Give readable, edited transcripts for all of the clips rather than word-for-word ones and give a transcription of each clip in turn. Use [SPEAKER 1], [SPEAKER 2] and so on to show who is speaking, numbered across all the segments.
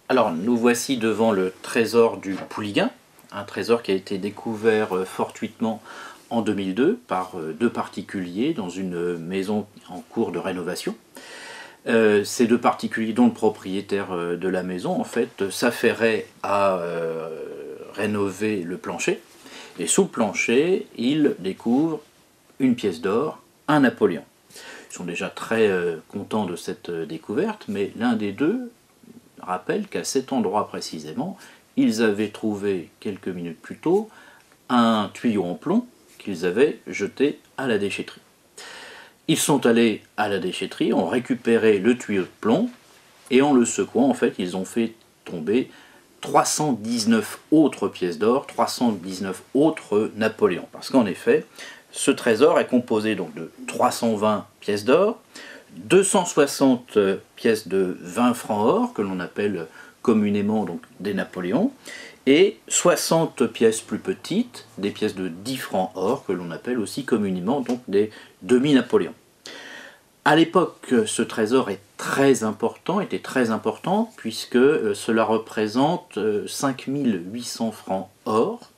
[SPEAKER 1] Alors, nous voici devant le trésor du Pouliguen, un trésor qui a été découvert fortuitement en 2002 par deux particuliers dans une maison en cours de rénovation. Ces deux particuliers, dont le propriétaire de la maison, en fait, s'affairait à rénover le plancher. Et sous le plancher, ils découvrent une pièce d'or, un Napoléon. Ils sont déjà très contents de cette découverte, mais l'un des deux rappelle qu'à cet endroit précisément, ils avaient trouvé quelques minutes plus tôt un tuyau en plomb qu'ils avaient jeté à la déchetterie. Ils sont allés à la déchetterie, ont récupéré le tuyau de plomb, et en le secouant, en fait, ils ont fait tomber 319 autres pièces d'or, 319 autres Napoléons. Parce qu'en effet, ce trésor est composé donc de 320 pièces d'or, 260 pièces de 20 francs or, que l'on appelle communément donc des Napoléons, et 60 pièces plus petites, des pièces de 10 francs or, que l'on appelle aussi communément donc des demi-Napoléons. À l'époque, ce trésor était très important, puisque cela représente 5800 francs or,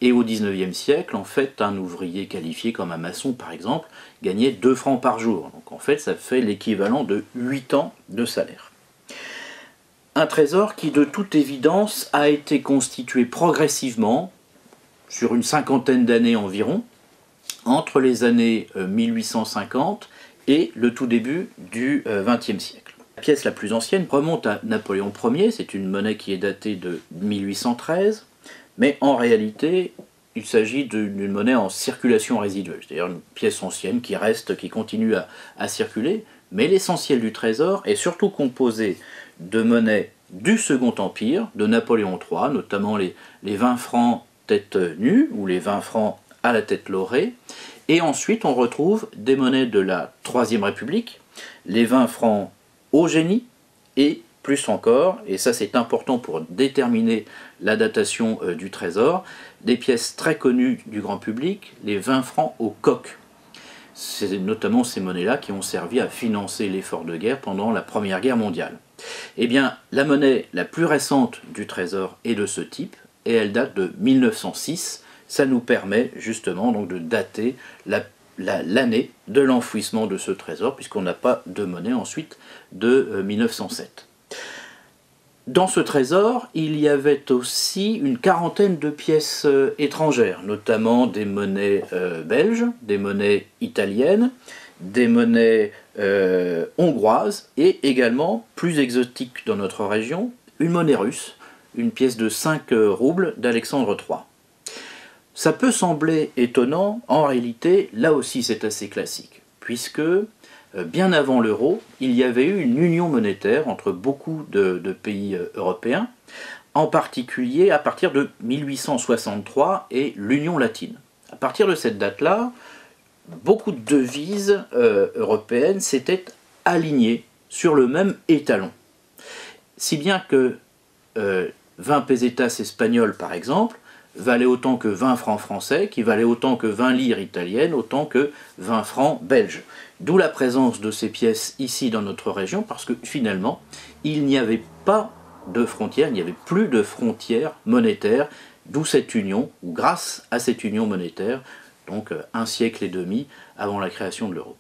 [SPEAKER 1] et au XIXe siècle, en fait, un ouvrier qualifié comme un maçon, par exemple, gagnait 2 francs par jour. Donc en fait, ça fait l'équivalent de 8 ans de salaire. Un trésor qui, de toute évidence, a été constitué progressivement, sur une cinquantaine d'années environ, entre les années 1850 et le tout début du XXe siècle. La pièce la plus ancienne remonte à Napoléon Ier, c'est une monnaie qui est datée de 1813, mais en réalité, il s'agit d'une monnaie en circulation résiduelle, c'est-à-dire une pièce ancienne qui reste, qui continue à circuler, mais l'essentiel du trésor est surtout composé de monnaies du Second Empire, de Napoléon III, notamment les 20 francs tête nue, ou les 20 francs à la tête laurée, et ensuite on retrouve des monnaies de la Troisième République, les 20 francs au génie, et plus encore, et ça c'est important pour déterminer la datation du trésor, des pièces très connues du grand public, les 20 francs au coq. C'est notamment ces monnaies-là qui ont servi à financer l'effort de guerre pendant la Première Guerre mondiale. Eh bien, la monnaie la plus récente du trésor est de ce type, et elle date de 1906. Ça nous permet justement donc de dater l'année de l'enfouissement de ce trésor, puisqu'on n'a pas de monnaie ensuite de 1907. Dans ce trésor, il y avait aussi une quarantaine de pièces étrangères, notamment des monnaies belges, des monnaies italiennes, des monnaies hongroises, et également, plus exotique dans notre région, une monnaie russe, une pièce de 5 roubles d'Alexandre III. Ça peut sembler étonnant, en réalité, là aussi c'est assez classique, puisque bien avant l'euro, il y avait eu une union monétaire entre beaucoup de pays européens, en particulier à partir de 1863 et l'Union latine. À partir de cette date-là, beaucoup de devises européennes s'étaient alignées sur le même étalon. Si bien que 20 pesetas espagnols, par exemple, valaient autant que 20 francs français, qui valaient autant que 20 lires italiennes, autant que 20 francs belges. D'où la présence de ces pièces ici dans notre région, parce que finalement, il n'y avait pas de frontières, il n'y avait plus de frontières monétaires, d'où cette union, ou grâce à cette union monétaire, donc un siècle et demi avant la création de l'euro.